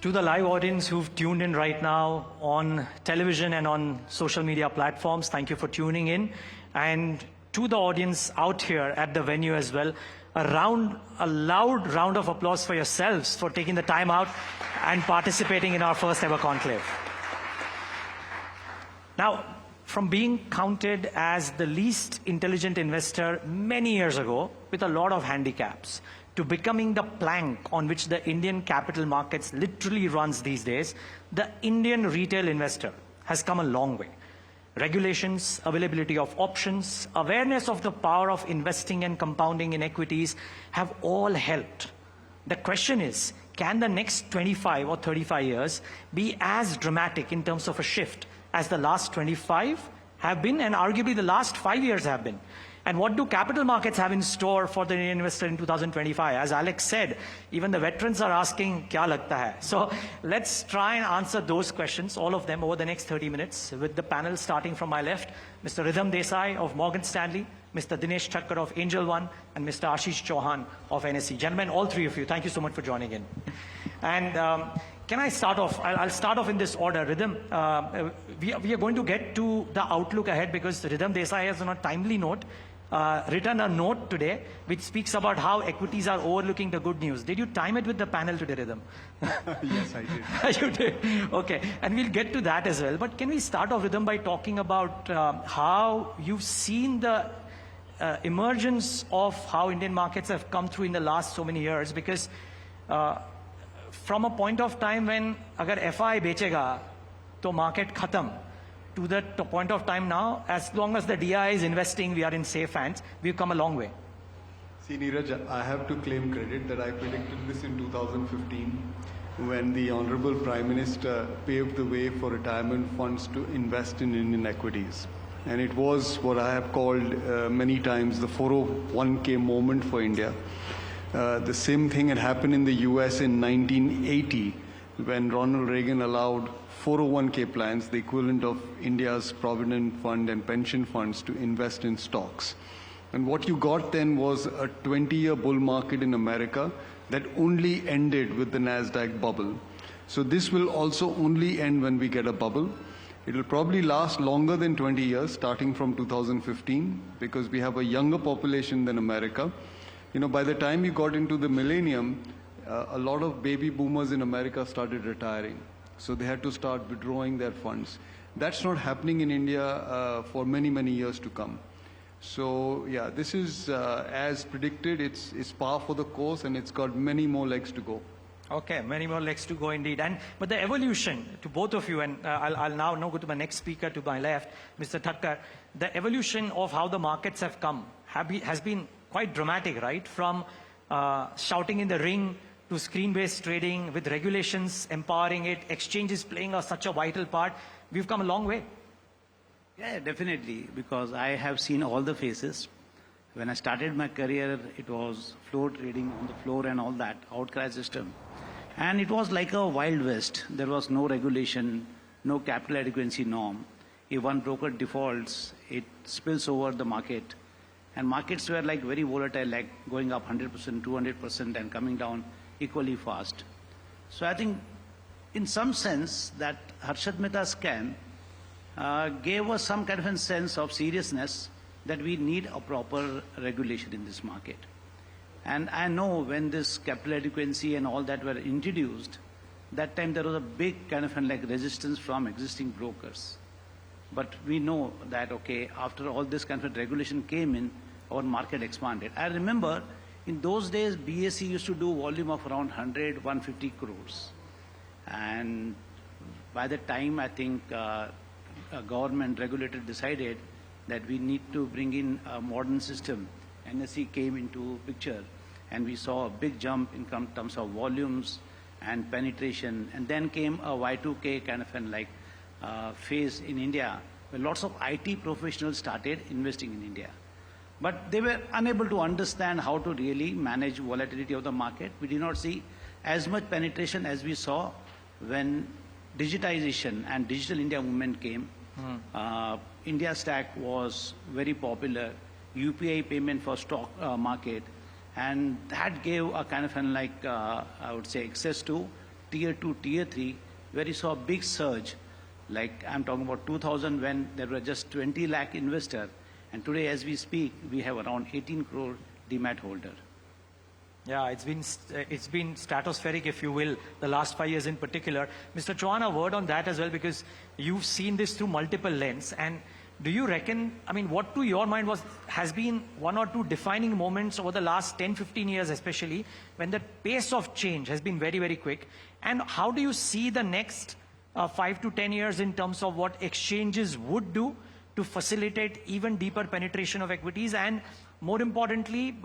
To the live audience who've tuned in right now on television and on social media platforms, thank you for tuning in. And to the audience out here at the venue as well, a loud round of applause for yourselves for taking the time out and participating in our first ever conclave. Now, from being counted as the least intelligent investor many years ago with a lot of handicaps, to becoming the plank on which the Indian capital markets literally runs these days, the Indian retail investor has come a long way. Regulations, availability of options, awareness of the power of investing and compounding in equities have all helped. The question is, can the next 25 or 35 years be as dramatic in terms of a shift as the last 25 have been, and arguably the last 5 years have been? And what do capital markets have in store for the Indian investor in 2025? As Alex said, even the veterans are asking, kya lagta hai? So let's try and answer those questions, all of them, over the next 30 minutes, with the panel starting from my left, Mr. Riddham Desai of Morgan Stanley, Mr. Dinesh Thakkar of Angel One, and Mr. Ashish Chauhan of NSE. Gentlemen, all three of you, thank you so much for joining in. And can I start off? I'll start off in this order. Riddham, we are going to get to the outlook ahead because Riddham Desai has on a timely note written a note today which speaks about how equities are overlooking the good news. Did you time it with the panel today, Riddham? Yes, I did. You did? Okay. And we'll get to that as well. But can we start off, Riddham, by talking about how you've seen the emergence of how Indian markets have come through in the last so many years? Because from a point of time when agar FI bechega, to market khatam, to the point of time now, as long as the DI is investing, we are in safe hands. We've come a long way. See, Niraj, I have to claim credit that I predicted this in 2015 when the Honorable Prime Minister paved the way for retirement funds to invest in Indian equities. And it was what I have called many times the 401k moment for India. The same thing had happened in the US in 1980 when Ronald Reagan allowed 401k plans, the equivalent of India's provident fund and pension funds, to invest in stocks. And what you got then was a 20-year bull market in America that only ended with the NASDAQ bubble. So this will also only end when we get a bubble. It will probably last longer than 20 years, starting from 2015, because we have a younger population than America. You know, by the time you got into the millennium, a lot of baby boomers in America started retiring. So they had to start withdrawing their funds. That's not happening in India for many, many years to come. So yeah, this is as predicted. It's par for the course, and it's got many more legs to go. Okay, many more legs to go indeed. But the evolution to both of you, and I'll now go to my next speaker to my left, Mr. Thakkar. The evolution of how the markets have come has been quite dramatic, right? From shouting in the ring to screen-based trading, with regulations empowering it, exchanges playing such a vital part. We've come a long way. Yeah, definitely, because I have seen all the phases. When I started my career, it was floor trading on the floor and all that, outcry system. And it was like a wild west. There was no regulation, no capital adequacy norm. If one broker defaults, it spills over the market. And markets were like very volatile, like going up 100%, 200% and coming down equally fast. So I think in some sense that Harshad Mehta scam gave us some kind of a sense of seriousness that we need a proper regulation in this market. And I know when this capital adequacy and all that were introduced, that time there was a big kind of like resistance from existing brokers. But we know that, okay, after all this kind of regulation came in, our market expanded. I remember in those days, BSE used to do volume of around 100, 150 crores. And by the time I think a government regulator decided that we need to bring in a modern system, NSE came into picture, and we saw a big jump in terms of volumes and penetration. And then came a Y2K kind of like phase in India, where lots of IT professionals started investing in India. But they were unable to understand how to really manage volatility of the market. We did not see as much penetration as we saw when digitization and digital India movement came. India Stack was very popular, UPI payment for stock market, and that gave a kind of like, I would say, access to tier 2, tier 3, where you saw a big surge. Like I'm talking about 2000 when there were just 20 lakh investor, and today as we speak, we have around 18 crore demat holder. Yeah, it's been stratospheric, if you will, the last 5 years in particular. Mr. Chauhan, a word on that as well, because you've seen this through multiple lenses. And do you reckon, I mean, what to your mind has been one or two defining moments over the last 10, 15 years especially, when the pace of change has been very, very quick? And how do you see the next 5 to 10 years in terms of what exchanges would do to facilitate even deeper penetration of equities? And more importantly,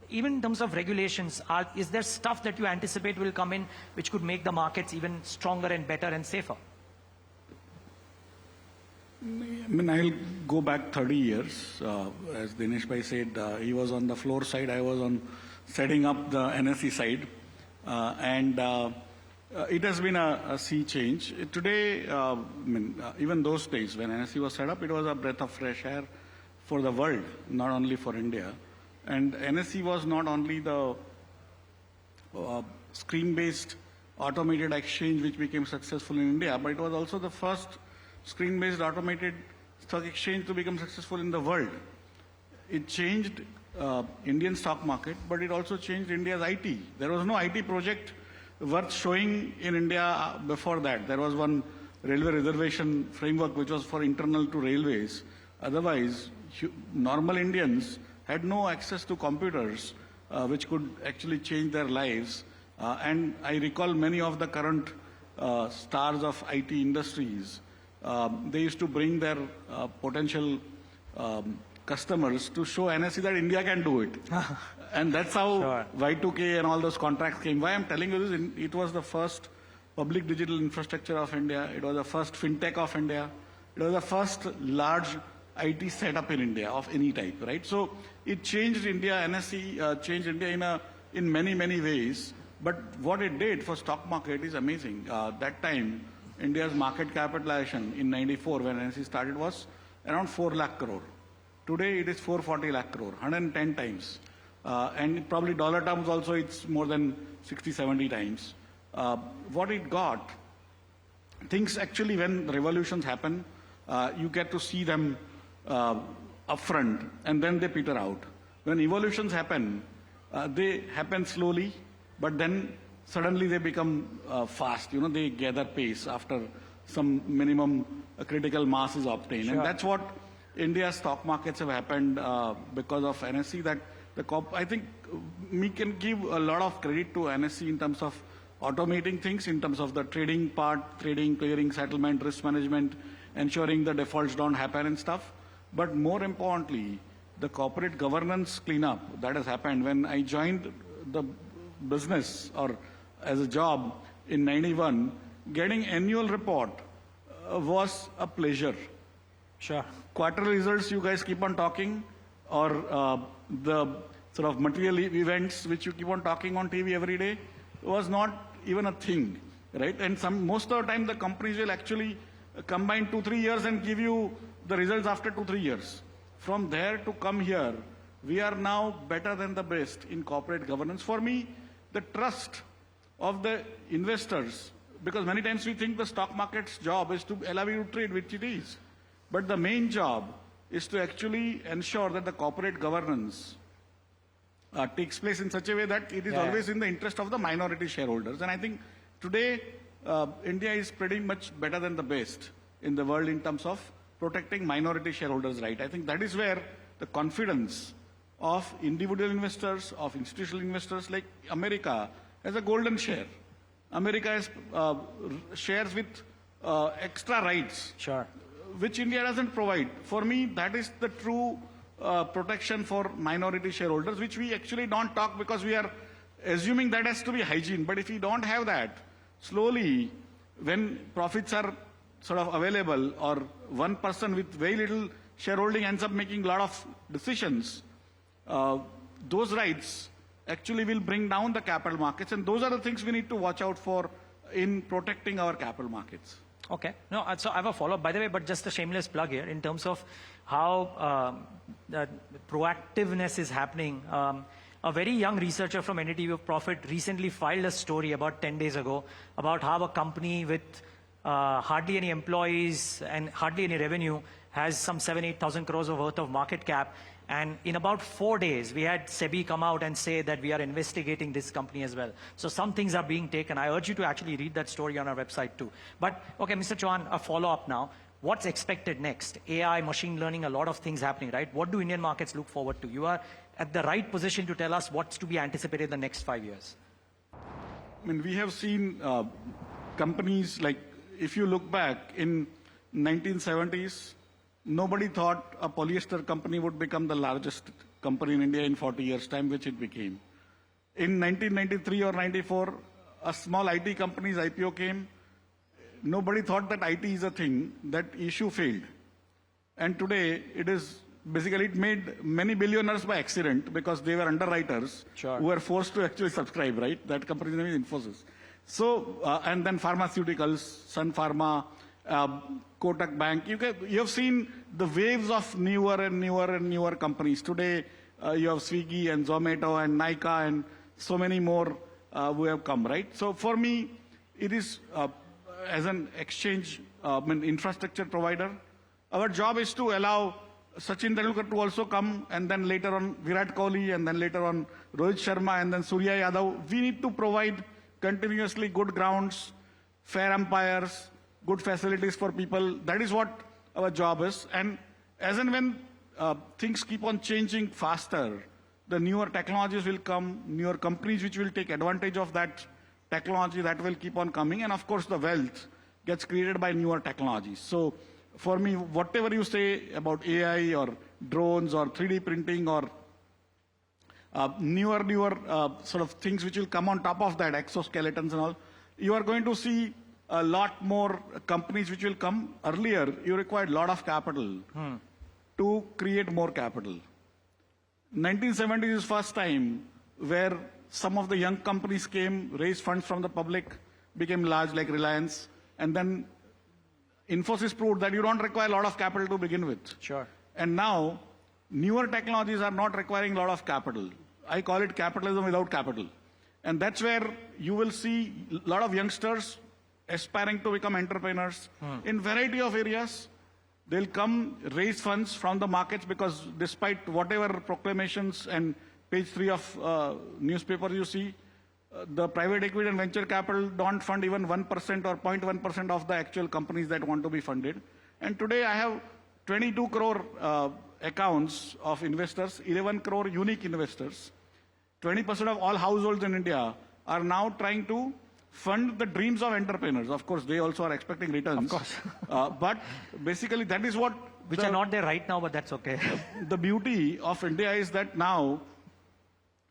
even in terms of regulations, is there stuff that you anticipate will come in which could make the markets even stronger and better and safer? I mean, I'll go back 30 years. As Dinesh Bhai said, he was on the floor side, I was on setting up the NSE side. It has been a sea change. Today, even those days when NSE was set up, it was a breath of fresh air for the world, not only for India. And NSE was not only the screen-based automated exchange which became successful in India, but it was also the first screen-based automated stock exchange to become successful in the world. It changed Indian stock market, but it also changed India's IT. There was no IT project worth showing in India before that. There was one railway reservation framework which was for internal to railways. Otherwise, normal Indians had no access to computers which could actually change their lives. And I recall many of the current stars of IT industries. They used to bring their potential customers to show NSE that India can do it. And that's how Sure. Y2K and all those contracts came. Why I'm telling you this, it was the first public digital infrastructure of India. It was the first fintech of India. It was the first large IT setup in India of any type, right? So it changed India, NSE changed India in many, many ways. But what it did for stock market is amazing. That time, India's market capitalization in 94 when NSE started was around 4 lakh crore. Today it is 440 lakh crore, 110 times. And probably dollar terms also it's more than 60, 70 times. What it got, things actually when revolutions happen, you get to see them upfront and then they peter out. When evolutions happen, they happen slowly, but then suddenly they become fast. You know, they gather pace after some minimum critical mass is obtained. Sure. And that's what India's stock markets have happened because of NSE. That I think we can give a lot of credit to NSE in terms of automating things, in terms of the trading part, trading, clearing, settlement, risk management, ensuring the defaults don't happen and stuff. But more importantly, the corporate governance cleanup that has happened. When I joined the business or as a job in 91, getting annual report was a pleasure. Sure. Quarterly results, you guys keep on talking, or the sort of material events which you keep on talking on TV every day was not even a thing, right? And most of the time the companies will actually combine 2-3 years and give you the results after 2-3 years. From there to come here, we are now better than the best in corporate governance. For me, the trust of the investors, because many times we think the stock market's job is to allow you to trade, which it is. But the main job is to actually ensure that the corporate governance takes place in such a way that it is always in the interest of the minority shareholders. And I think today, India is pretty much better than the best in the world in terms of protecting minority shareholders' right. I think that is where the confidence of individual investors, of institutional investors like America has a golden share. America has shares with extra rights, Sure. which India doesn't provide. For me, that is the true protection for minority shareholders, which we actually don't talk because we are assuming that has to be hygiene. But if we don't have that, slowly, when profits are sort of available or one person with very little shareholding ends up making a lot of decisions, those rights actually will bring down the capital markets. And those are the things we need to watch out for in protecting our capital markets. Okay. No, so I have a follow-up, by the way, but just a shameless plug here in terms of how the proactiveness is happening. A very young researcher from NDTV Profit recently filed a story about 10 days ago about how a company with hardly any employees and hardly any revenue has some 7,000-8,000 crores of worth of market cap. And in about 4 days, we had SEBI come out and say that we are investigating this company as well. So some things are being taken. I urge you to actually read that story on our website too. But, okay, Mr. Chauhan, a follow-up now. What's expected next? AI, machine learning, a lot of things happening, right? What do Indian markets look forward to? You are at the right position to tell us what's to be anticipated in the next 5 years. I mean, we have seen companies like, if you look back in 1970s, nobody thought a polyester company would become the largest company in India in 40 years' time, which it became. In 1993 or 94, a small IT company's IPO came. Nobody thought that IT is a thing. That issue failed. And today, it is basically, it made many billionaires by accident because they were underwriters who were forced to actually subscribe, right? That company's name is Infosys. So, and then pharmaceuticals, Sun Pharma, Kotak Bank. You have seen the waves of newer and newer companies. Today, you have Swiggy and Zomato and Nykaa and so many more who have come, right? So for me, it is, as an exchange infrastructure provider, our job is to allow Sachin Tendulkar to also come, and then later on Virat Kohli, and then later on Rohit Sharma, and then Surya Yadav. We need to provide continuously good grounds, fair umpires, good facilities for people. That is what our job is. And as and when things keep on changing faster, the newer technologies will come, newer companies which will take advantage of that technology, that will keep on coming. And of course, the wealth gets created by newer technologies. So for me, whatever you say about AI or drones or 3D printing or newer sort of things which will come on top of that, exoskeletons and all, you are going to see a lot more companies which will come. Earlier, you required a lot of capital to create more capital. 1970s is first time where some of the young companies came, raised funds from the public, became large like Reliance, and then Infosys proved that you don't require a lot of capital to begin with. Sure. And now, newer technologies are not requiring a lot of capital. I call it capitalism without capital. And that's where you will see a lot of youngsters aspiring to become entrepreneurs in variety of areas. They'll come raise funds from the markets because despite whatever proclamations and page 3 of newspapers you see, the private equity and venture capital don't fund even 1% or 0.1% of the actual companies that want to be funded. And today I have 22 crore accounts of investors, 11 crore unique investors. 20% of all households in India are now trying to fund the dreams of entrepreneurs. Of course, they also are expecting returns. Of course. But basically, that is what... Which are not there right now, but that's okay. The beauty of India is that now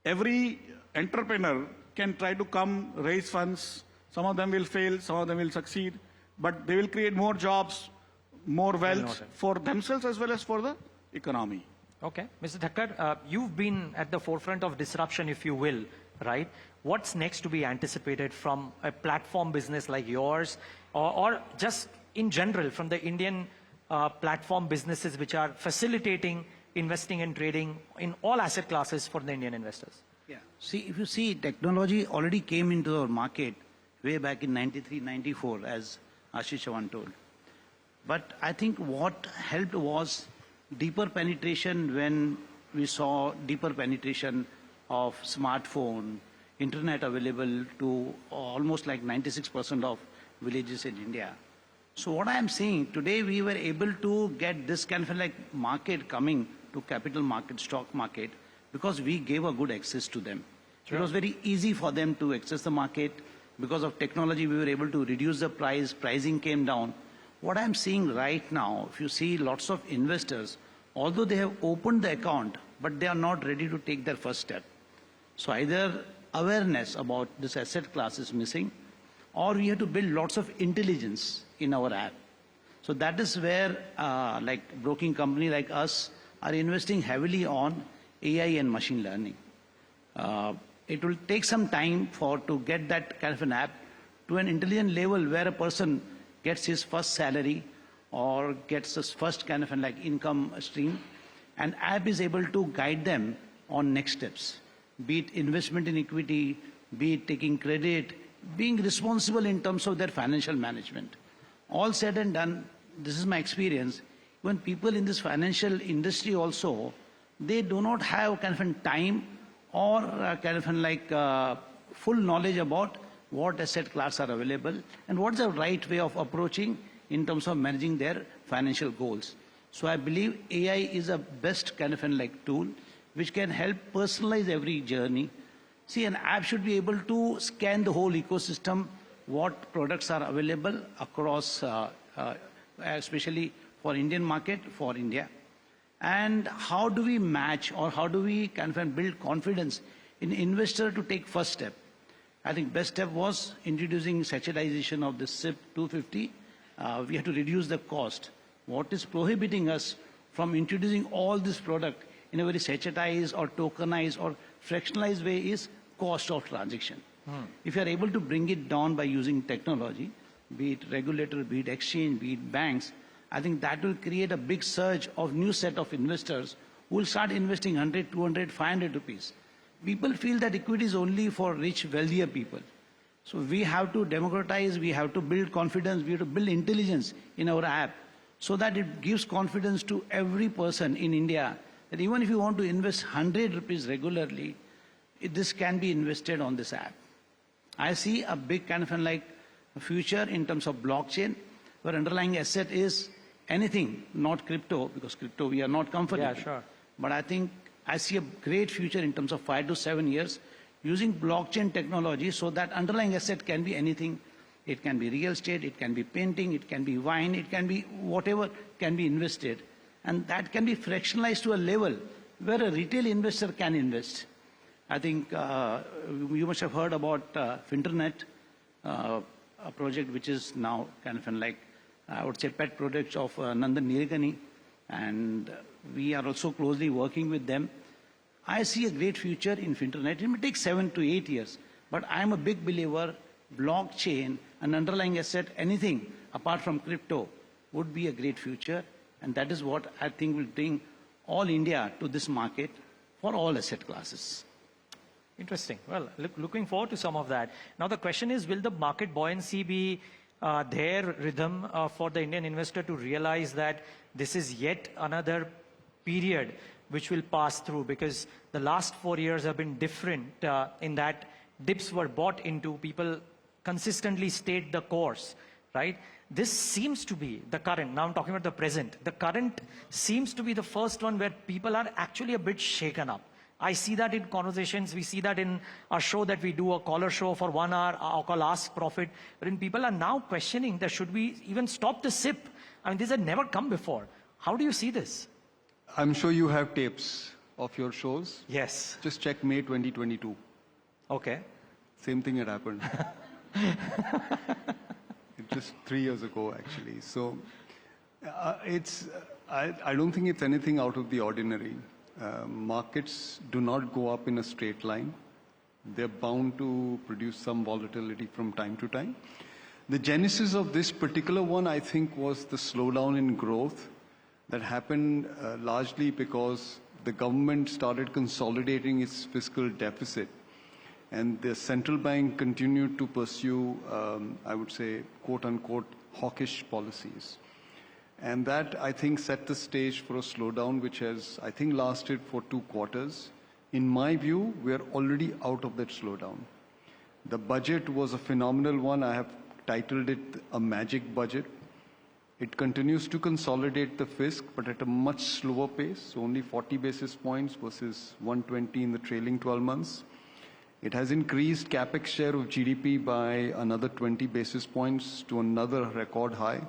every entrepreneur can try to come, raise funds. Some of them will fail, some of them will succeed. But they will create more jobs, more wealth for themselves as well as for the economy. Okay. Mr. Thakkar, you've been at the forefront of disruption, if you will, right? What's next to be anticipated from a platform business like yours, or just in general from the Indian platform businesses which are facilitating investing and trading in all asset classes for the Indian investors? Yeah. See, if you see, technology already came into our market way back in 93, 94, as Ashish Chauhan told. But I think what helped was deeper penetration when we saw deeper penetration of smartphone, internet available to almost like 96% of villages in India. So what I am saying, today we were able to get this kind of like market coming to capital market, stock market, because we gave a good access to them. Sure. It was very easy for them to access the market. Because of technology, we were able to reduce the price, pricing came down. What I'm seeing right now, if you see lots of investors, although they have opened the account, but they are not ready to take their first step. So either awareness about this asset class is missing, or we have to build lots of intelligence in our app. So that is where like broking company like us are investing heavily on AI and machine learning. It will take some time to get that kind of an app to an intelligent level where a person gets his first salary or gets his first kind of an like income stream, and app is able to guide them on next steps. be it investment in equity, be it taking credit, being responsible in terms of their financial management. All said and done, this is my experience, when people in this financial industry also, they do not have kind of time or full knowledge about what asset class are available and what's the right way of approaching in terms of managing their financial goals. So I believe AI is a best kind of tool which can help personalize every journey. See, an app should be able to scan the whole ecosystem, what products are available across, especially for Indian market, for India. And how do we match or how do we kind of build confidence in investor to take first step? I think best step was introducing sachetization of the SIP 250. We have to reduce the cost. What is prohibiting us from introducing all this product in a very sachetized or tokenized or fractionalized way is cost of transaction. If you are able to bring it down by using technology, be it regulator, be it exchange, be it banks, I think that will create a big surge of new set of investors who will start investing 100, 200, 500 rupees. People feel that equity is only for rich, wealthier people. So we have to democratize, we have to build confidence, we have to build intelligence in our app so that it gives confidence to every person in India that even if you want to invest 100 rupees regularly, this can be invested on this app. I see a big kind of future in terms of blockchain, where underlying asset is anything, not crypto, because crypto we are not comfortable. Yeah, sure. But I think I see a great future in terms of 5 to 7 years using blockchain technology so that underlying asset can be anything. It can be real estate, it can be painting, it can be wine, it can be whatever can be invested. And that can be fractionalized to a level where a retail investor can invest. I think you must have heard about Finternet, a project which is now kind of I would say pet project of Nandan Nilekani, and we are also closely working with them. I see a great future in Finternet. It may take 7 to 8 years, but I am a big believer blockchain and underlying asset, anything apart from crypto would be a great future, and that is what I think will bring all India to this market for all asset classes. Interesting. Well, looking forward to some of that. Now the question is, will the market buoyancy be there, Ridham, for the Indian investor to realize that this is yet another period which will pass through? Because the last 4 years have been different in that dips were bought into, people consistently stayed the course, right? This seems to be the current, now I'm talking about the present, the current seems to be the first one where people are actually a bit shaken up. I see that in conversations, we see that in our show that we do, a caller show for 1 hour, our call Ask Profit, wherein people are now questioning that should we even stop the SIP? I mean, this had never come before. How do you see this? I'm sure you have tapes of your shows. Yes. Just check May 2022. Okay. Same thing had happened. It's just 3 years ago, actually. So I don't think it's anything out of the ordinary. Markets do not go up in a straight line. They're bound to produce some volatility from time to time. The genesis of this particular one, I think, was the slowdown in growth that happened largely because the government started consolidating its fiscal deficit, and the central bank continued to pursue, I would say, quote-unquote, hawkish policies. And that, I think, set the stage for a slowdown which has, I think, lasted for 2 quarters. In my view, we are already out of that slowdown. The budget was a phenomenal one. I have titled it a magic budget. It continues to consolidate the fisc, but at a much slower pace, so only 40 basis points versus 120 in the trailing 12 months. It has increased capex share of GDP by another 20 basis points to another record high.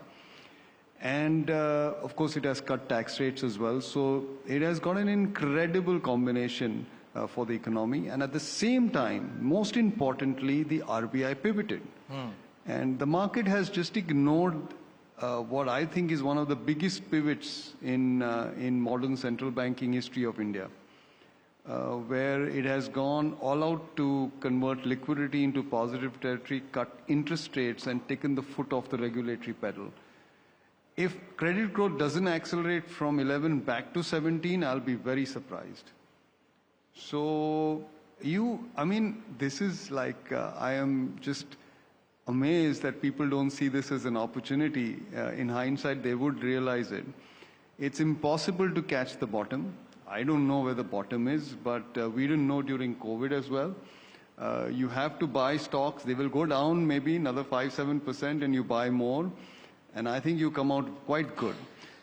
And of course, it has cut tax rates as well. So it has got an incredible combination for the economy. And at the same time, most importantly, the RBI pivoted. And the market has just ignored what I think is one of the biggest pivots in modern central banking history of India, where it has gone all out to convert liquidity into positive territory, cut interest rates, and taken the foot off the regulatory pedal. If credit growth doesn't accelerate from 11 back to 17, I'll be very surprised. So I mean, this is like, I am just amazed that people don't see this as an opportunity. In hindsight, they would realize it. It's impossible to catch the bottom. I don't know where the bottom is, but we didn't know during COVID as well. You have to buy stocks. They will go down maybe another 5-7% and you buy more. And I think you come out quite good.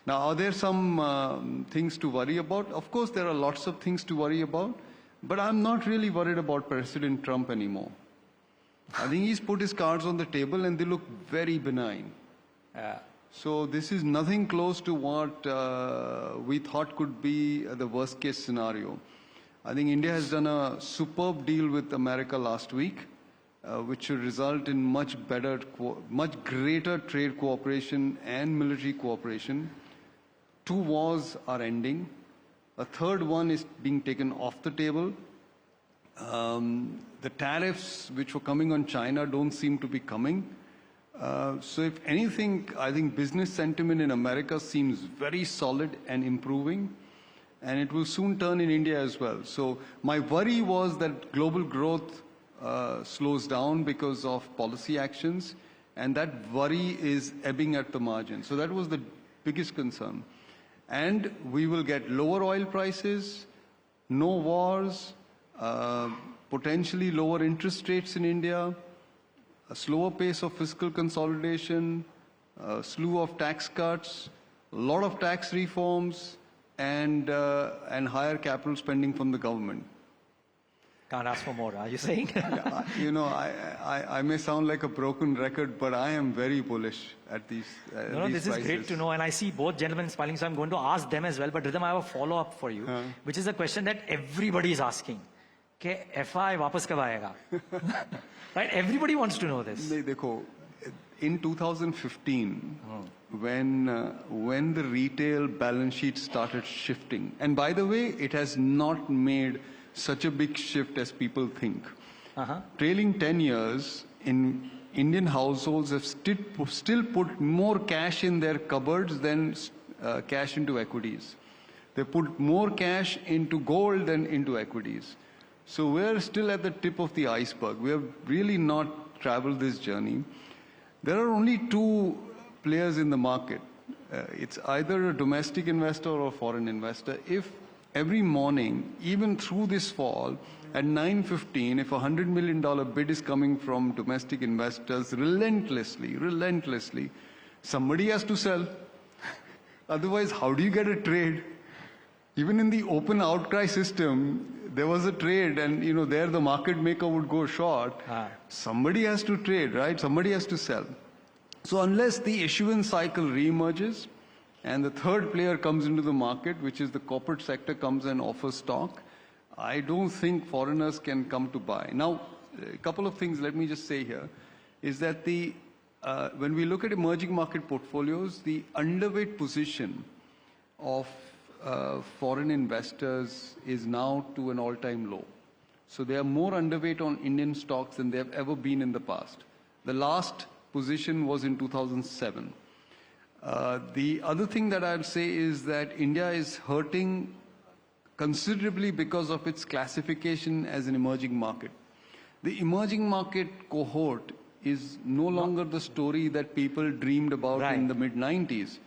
Now, are there some things to worry about? Of course, there are lots of things to worry about. But I'm not really worried about President Trump anymore. I think he's put his cards on the table and they look very benign. So this is nothing close to what we thought could be the worst case scenario. I think India has done a superb deal with America last week, which should result in much greater trade cooperation and military cooperation. 2 wars are ending. A third one is being taken off the table. The tariffs which were coming on China don't seem to be coming. So if anything, I think business sentiment in America seems very solid and improving. And it will soon turn in India as well. So my worry was that global growth slows down because of policy actions. And that worry is ebbing at the margin. So that was the biggest concern. And we will get lower oil prices, no wars, potentially lower interest rates in India, a slower pace of fiscal consolidation, a slew of tax cuts, a lot of tax reforms, and higher capital spending from the government. Can't ask for more, are you saying? Yeah, you know, I may sound like a broken record, but I am very bullish at these No, these this prices. is great to know, and I see both gentlemen smiling, so I'm going to ask them as well. But Ridham, I have a follow-up for you, which is a question that everybody is asking. Okay, FI वापस कब आएगा? Right? Everybody wants to know this. नहीं, देखो, in 2015, when the retail balance sheet started shifting, and by the way, it has not made such a big shift as people think. Trailing 10 years, in Indian households have still put more cash in their cupboards than cash into equities. They put more cash into gold than into equities. So we're still at the tip of the iceberg. We have really not traveled this journey. There are only 2 players in the market. It's either a domestic investor or a foreign investor. If every morning, even through this fall, at 9:15, if a $100 million bid is coming from domestic investors relentlessly, somebody has to sell. Otherwise, how do you get a trade? Even in the open outcry system, there was a trade and, you know, there the market maker would go short. Somebody has to trade, right? Somebody has to sell. So unless the issuance cycle reemerges and the third player comes into the market, which is the corporate sector, comes and offers stock, I don't think foreigners can come to buy. Now, a couple of things let me just say here is that when we look at emerging market portfolios, the underweight position of foreign investors is now to an all-time low. So they are more underweight on Indian stocks than they have ever been in the past. The last position was in 2007. The other thing that I'll say is that India is hurting considerably because of its classification as an emerging market. The emerging market cohort is no longer the story that people dreamed about in the mid-90s.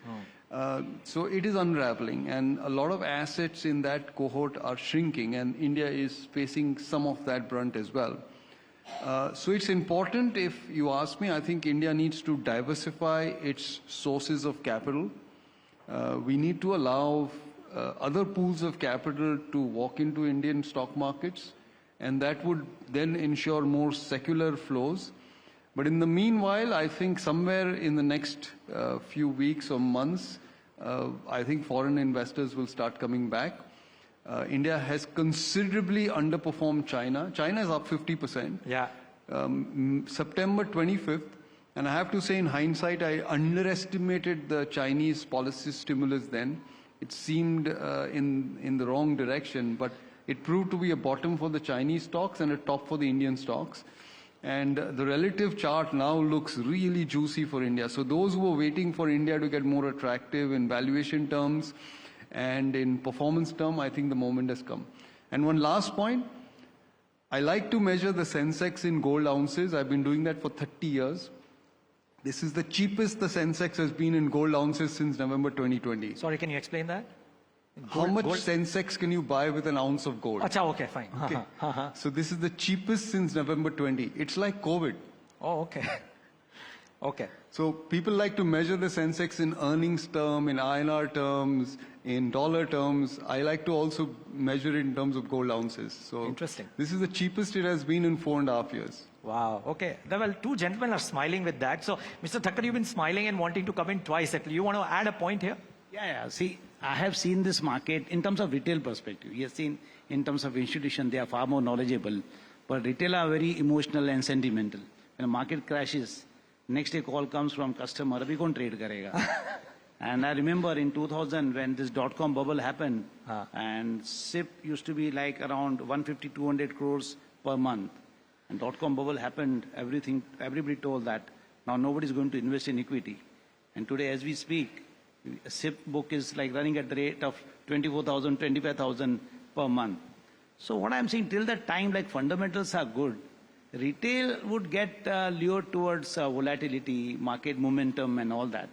So it is unraveling, and a lot of assets in that cohort are shrinking, and India is facing some of that brunt as well. So it's important, if you ask me, I think India needs to diversify its sources of capital. We need to allow other pools of capital to walk into Indian stock markets, and that would then ensure more secular flows. But in the meanwhile, I think somewhere in the next few weeks or months, I think foreign investors will start coming back. India has considerably underperformed China. China is up 50%. Yeah. September 25th, and I have to say in hindsight, I underestimated the Chinese policy stimulus then. It seemed in the wrong direction, but it proved to be a bottom for the Chinese stocks and a top for the Indian stocks. And the relative chart now looks really juicy for India. So those who were waiting for India to get more attractive in valuation terms and in performance terms, I think the moment has come. And one last point, I like to measure the Sensex in gold ounces. I've been doing that for 30 years. This is the cheapest the Sensex has been in gold ounces since November 2020. Sorry, can you explain that? How much Sensex can you buy with an ounce of gold? Acha, okay, fine. Okay. So this is the cheapest since November 20. It's like COVID. Oh, okay. Okay. So people like to measure the Sensex in earnings term, in INR terms, in dollar terms. I like to also measure it in terms of gold ounces. So Interesting. This is the cheapest it has been in 4.5 years. Wow. Okay. Well, two gentlemen are smiling with that. So, Mr. Thakkar, you've been smiling and wanting to come in twice. You want to add a point here? Yeah. See, I have seen this market in terms of retail perspective. You have seen in terms of institution, they are far more knowledgeable. But retail are very emotional and sentimental. When a market crashes, next day call comes from customer, abhi kaun trade karega? And I remember in 2000 when this dot-com bubble happened, and SIP used to be like around 150, 200 crores per month. And dot-com bubble happened, everybody told that now nobody is going to invest in equity. And today as we speak, a SIP book is like running at the rate of 24,000, 25,000 per month. So what I'm saying, till that time, like fundamentals are good, retail would get lured towards volatility, market momentum and all that.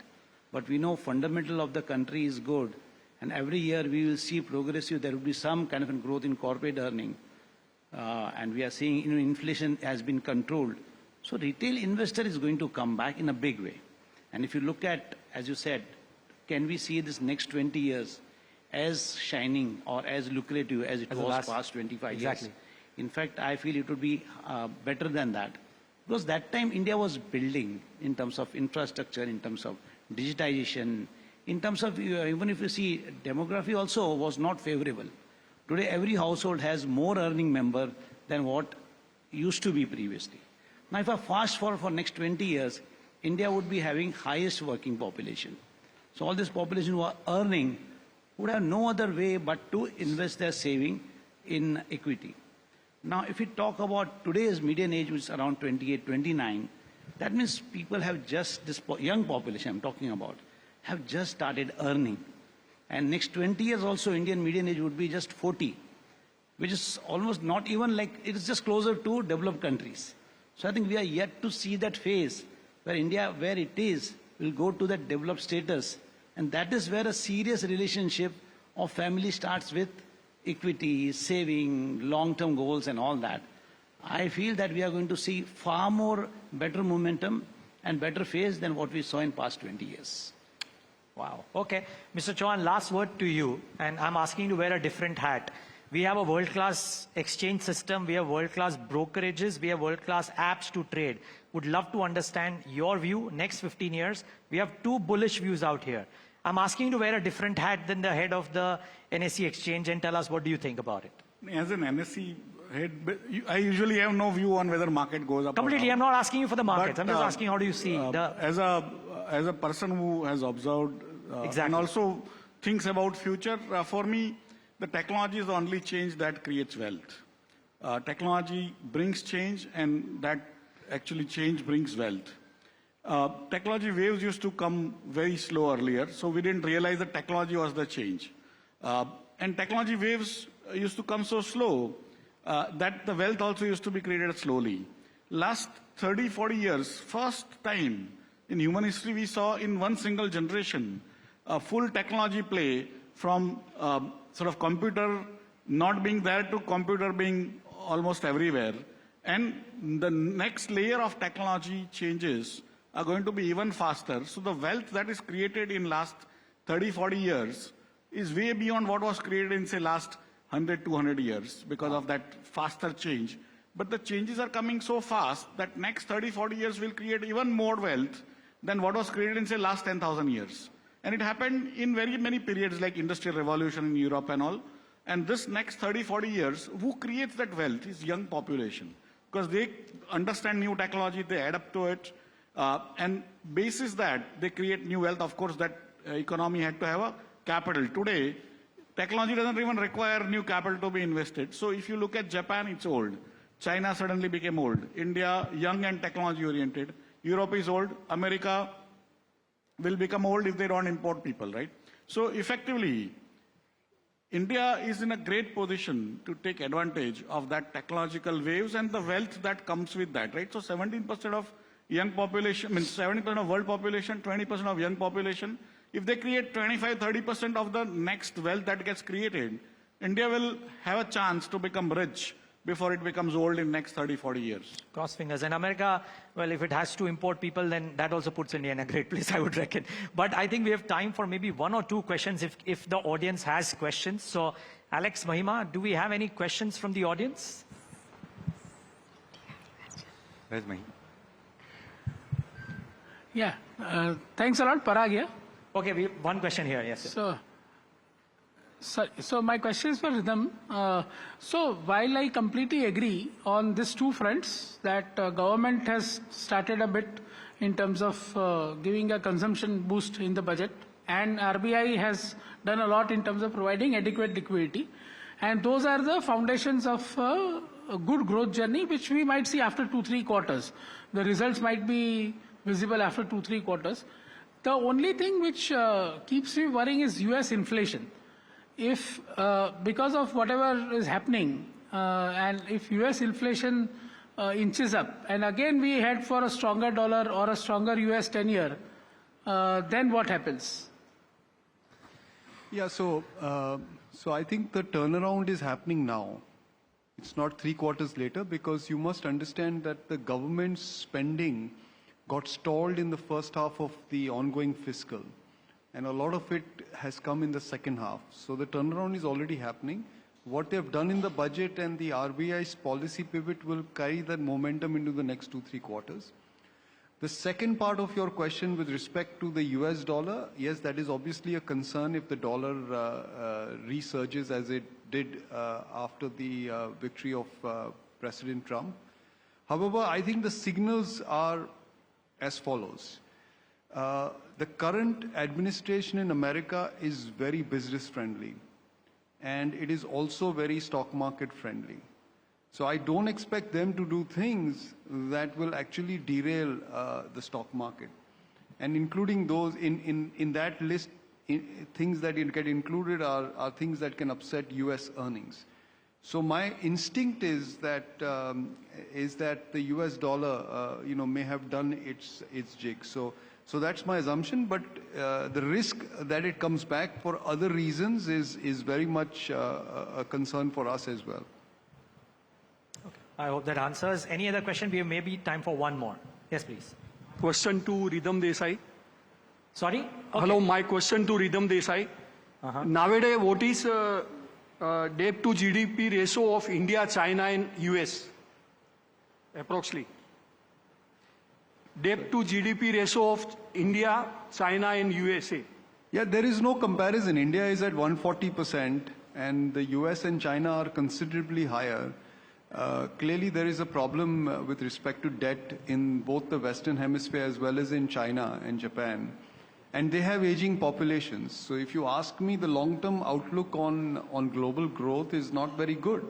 But we know fundamental of the country is good. And every year we will see progressive, there will be some kind of a growth in corporate earning. And we are seeing inflation has been controlled. So retail investor is going to come back in a big way. And if you look at, as you said, can we see this next 20 years as shining or as lucrative as it was past 25 years? In fact, I feel it would be better than that. Because that time India was building in terms of infrastructure, in terms of digitization, in terms of, even if you see, demography also was not favorable. Today, every household has more earning member than what used to be previously. Now, if I fast forward for next 20 years, India would be having highest working population. So all this population who are earning would have no other way but to invest their saving in equity. Now, if we talk about today's median age, which is around 28, 29, that means people have just, this young population I'm talking about, have just started earning. And next 20 years also, Indian median age would be just 40, which is almost not even like, it is just closer to developed countries. So I think we are yet to see that phase where India, where it is, will go to that developed status. And that is where a serious relationship of family starts with equity, saving, long-term goals and all that. I feel that we are going to see far more better momentum and better phase than what we saw in past 20 years. Wow. Okay. Mr. Chauhan, last word to you. And I'm asking you to wear a different hat. We have a world-class exchange system. We have world-class brokerages. We have world-class apps to trade. Would love to understand your view next 15 years. We have two bullish views out here. I'm asking you to wear a different hat than the head of the NSE exchange and tell us what do you think about it. As an NSE head, I usually have no view on whether market goes up Completely. or down. I'm not asking you for the markets. But, I'm just asking how do you see as a person who has observed and also thinks about future, for me, the technology is the only change that creates wealth. Technology brings change, and that actually change brings wealth. Technology waves used to come very slow earlier, so we didn't realize that technology was the change. And technology waves used to come so slow that the wealth also used to be created slowly. Last 30, 40 years, first time in human history we saw in one single generation a full technology play from sort of computer not being there to computer being almost everywhere. And the next layer of technology changes are going to be even faster. So the wealth that is created in last 30, 40 years is way beyond what was created in, say, last 100, 200 years because of that faster change. But the changes are coming so fast that next 30, 40 years will create even more wealth than what was created in, say, last 10,000 years. And it happened in very many periods like Industrial Revolution in Europe and all. And this next 30, 40 years, who creates that wealth is young population. Because they understand new technology, they adapt to it. And basis that, they create new wealth. Of course, that economy had to have a capital. Today, technology doesn't even require new capital to be invested. So if you look at Japan, it's old. China suddenly became old. India, young and technology oriented. Europe is old. America will become old if they don't import people, right? So effectively, India is in a great position to take advantage of that technological waves and the wealth that comes with that, right? So 17% of young population, means 70% of world population, 20% of young population. If they create 25, 30% of the next wealth that gets created, India will have a chance to become rich before it becomes old in next 30, 40 years. Cross fingers. And America, well, if it has to import people, then that also puts India in a great place, I would reckon. But I think we have time for maybe one or two questions if the audience has questions. So, Alex, Mahima, do we have any questions from the audience? Where's Mahima? Yeah, thanks a lot, Parag here. Okay, we have one question here, yes. Sir. So my question is for Ridham. So while I completely agree on these two fronts, that government has started a bit in terms of giving a consumption boost in the budget, and RBI has done a lot in terms of providing adequate liquidity, and those are the foundations of a good growth journey, which we might see after 2-3 quarters. The results might be visible after 2-3 quarters. The only thing which keeps me worrying is US inflation. If, because of whatever is happening, and if US inflation inches up, and again we head for a stronger dollar or a stronger US 10-year, then what happens? Yeah, so I think the turnaround is happening now. It's not 3 quarters later, because you must understand that the government's spending got stalled in the first half of the ongoing fiscal. And a lot of it has come in the second half. So the turnaround is already happening. What they've done in the budget and the RBI's policy pivot will carry that momentum into the next 2-3 quarters. The second part of your question with respect to the US dollar, yes, that is obviously a concern if the dollar resurges as it did after the victory of President Trump. However, I think the signals are as follows. The current administration in America is very business friendly, and it is also very stock market friendly. So I don't expect them to do things that will actually derail the stock market. And including those, in that list, things that get included are things that can upset US earnings. So my instinct is that the US dollar, may have done its jig. So that's my assumption, but the risk that it comes back for other reasons is very much a concern for us as well. Okay. I hope that answers. Any other question? We have maybe time for one more. Yes, please. Question to Riddham Desai. Sorry? Okay. Hello, my question to Riddham Desai. Nowadays, what is debt to GDP ratio of India, China and US? Approximately. Debt to GDP ratio of India, China and USA. Yeah, there is no comparison. India is at 140% and the US and China are considerably higher. Clearly there is a problem with respect to debt in both the Western Hemisphere as well as in China and Japan. And they have aging populations. So if you ask me, the long-term outlook on global growth is not very good.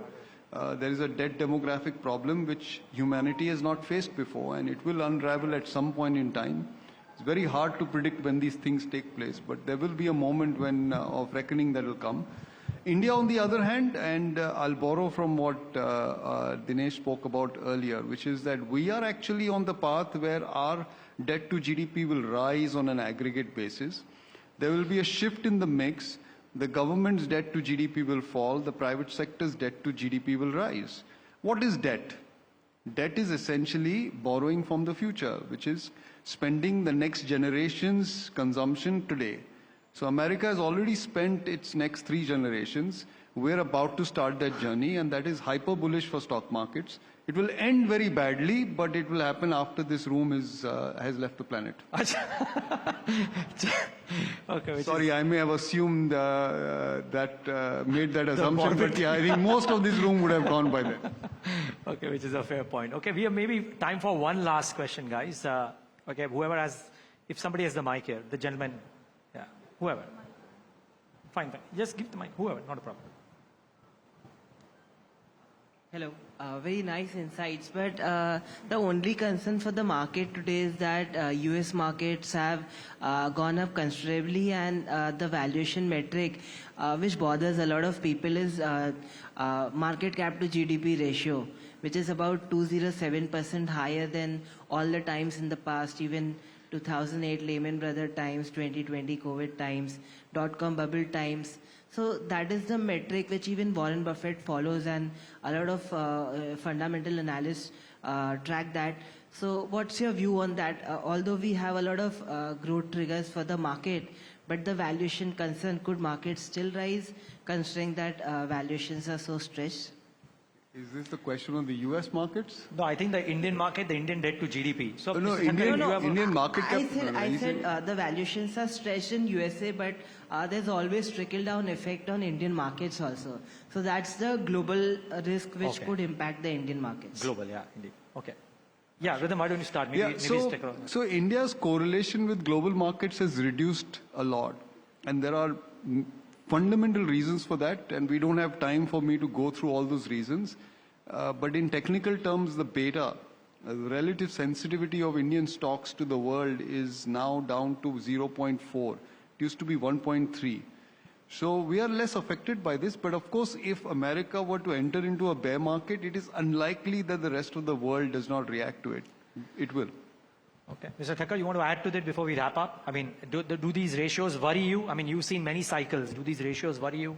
There is a debt demographic problem which humanity has not faced before, and it will unravel at some point in time. It's very hard to predict when these things take place, but there will be a moment when of reckoning that will come. India, on the other hand, and I'll borrow from what Dinesh spoke about earlier, which is that we are actually on the path where our debt to GDP will rise on an aggregate basis. There will be a shift in the mix. The government's debt to GDP will fall, the private sector's debt to GDP will rise. What is debt? Debt is essentially borrowing from the future, which is spending the next generation's consumption today. So America has already spent its next 3 generations. We're about to start that journey, and that is hyper bullish for stock markets. It will end very badly, but it will happen after this room has left the planet. Okay, sorry, I may have assumed made that assumption, but yeah, I think most of this room would have gone by then. Okay, which is a fair point. Okay, we have maybe time for one last question, guys. Okay, whoever has, if somebody has the mic here, the gentleman, yeah, whoever. Fine, just give the mic, whoever, not a problem. Hello. Very nice insights. But the only concern for the market today is that US markets have gone up considerably, and the valuation metric, which bothers a lot of people, is market cap to GDP ratio, which is about 207% higher than all the times in the past, even 2008 Lehman Brothers times, 2020 COVID times, dot-com bubble times. So that is the metric which even Warren Buffett follows, and a lot of fundamental analysts track that. So what's your view on that? Although we have a lot of growth triggers for the market, but the valuation concern, could markets still rise considering that valuations are so stretched? Is this the question on the US markets? No, I think the Indian market, the Indian debt to GDP. So, No, Mr. Thakkar, Indian market cap. I said the valuations are stretched in USA, but there's always trickle-down effect on Indian markets also. So that's the global risk which Okay. could impact the Indian markets. global, yeah, indeed. Okay. Yeah, Ridham, why don't you start? Maybe, Yeah, maybe so, stick around. so India's correlation with global markets has reduced a lot. And there are fundamental reasons for that, and we don't have time for me to go through all those reasons. But in technical terms, the beta, the relative sensitivity of Indian stocks to the world is now down to 0.4. It used to be 1.3. So we are less affected by this. But of course, if America were to enter into a bear market, it is unlikely that the rest of the world does not react to it. It will. Okay. Mr. Thakkar, you want to add to that before we wrap up? I mean, do these ratios worry you? I mean, you've seen many cycles. Do these ratios worry you?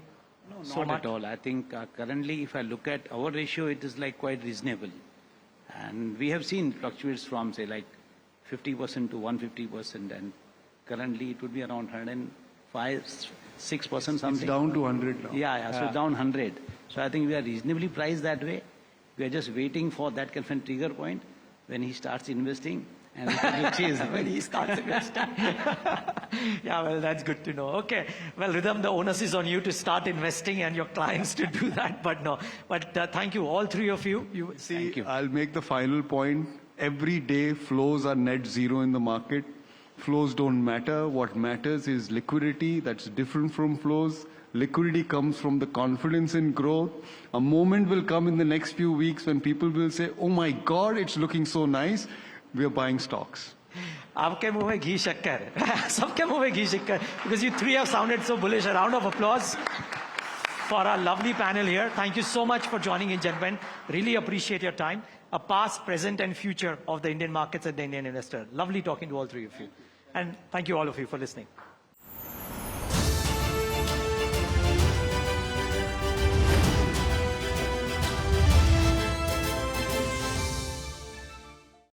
No, So not much? at all. I think currently, if I look at our ratio, it is like quite reasonable. And we have seen fluctuates from, say, like 50% to 150%. And currently, it would be around 105, 6% something. It's down to 100 now. Yeah, so down 100. So I think we are reasonably priced that way. We are just waiting for that kind of trigger point when he starts investing. And we will chase When he starts investing. Yeah, well, that's good to know. Okay. Well, Ridham, the onus is on you to start investing and your clients to do that. But no. But thank you, all three of you. See, Thank you. I'll make the final point. Every day, flows are net zero in the market. Flows don't matter. What matters is liquidity. That's different from flows. Liquidity comes from the confidence in growth. A moment will come in the next few weeks when people will say, oh my God, it's looking so nice. We are buying stocks. आपके मुंह में घी शक्कर सबके मुंह में घी शक्कर because you three have sounded so bullish. A round of applause for our lovely panel here. Thank you so much for joining in, gentlemen. Really appreciate your time. A past, present and future of the Indian markets and the Indian investor. Lovely talking to all three of you. And thank you all of you for listening.